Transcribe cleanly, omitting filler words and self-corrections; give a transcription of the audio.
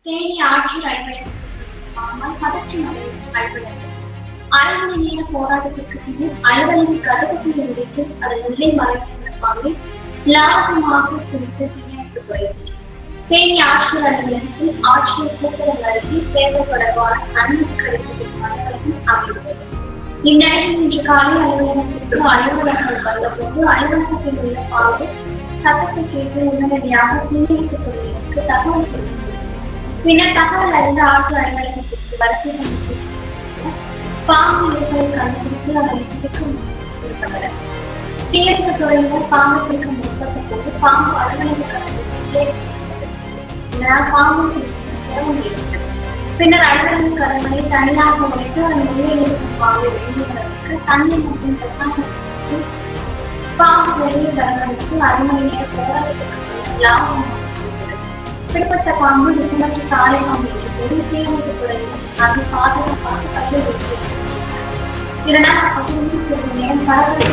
தேனி ஆட்சியர் அலுவலகத்தில் பதற்றம் அலுவலகம் 1/2 மணி நேர போராட்டத்திற்கு பின்னர் அலுவலக கதவுகளை உடைத்து அதன் உள்ளே மறைந்திருந்த பாம்பை லாபகமாக குறித்து தீயணைப்பு துறையினர். தேனி ஆட்சியர் அலுவலகத்தில் ஆட்சியர் கூட்டுறவு அருகே தேர்தல் தொடர்பான அனுமதி கடிதத்தின் அலுவலகம் அமைந்துள்ளது. இந்நிலையில் இன்று காலை அலுவலகத்திற்கு அலுவலர்கள் வந்தபோது அலுவலகத்தில் உள்ள பாம்பு சத்தத்தை கேட்டு உடனடியாக தீயணைப்பு துறையினருக்கு தகவல் கொடுத்தது. பின்னர் தகவல் அறிந்த ஆட்சியர் அலுவலகத்திற்கு வருகை தந்து பாம்பு இருப்பதை கண்டுபிடித்து அதனை பிடிக்க முற்பட்டனர். தீயணைப்பு துறையினர் பாம்பு பிடிக்க முற்பட்ட போது பாம்பு அலுவலக கதவில் பாம்பு பிடிக்கும் சிரமம் ஏற்பட்டது. பின்னர் அலுவலக கதவுகளை தனியாக உடைத்து அதன் உள்ளே இருக்கும் பாம்பை வெளியேறுவதற்கு தண்ணீர் மற்றும் பிரசாதம் பாம்பு வெளியே வருவதற்கு 1/2 மணி நேர போராட்டத்திற்கு லாபம். பிடிப்பட்ட பாம்பு விசமற்ற சாலை பாம்பு போது தீயணைப்பு துறையினர் அது பாதுகாப்பாக கையில் வைத்திருக்கிறது. இதனால் அப்பகுதியில் சிறிது நேரம் எல்லாரும்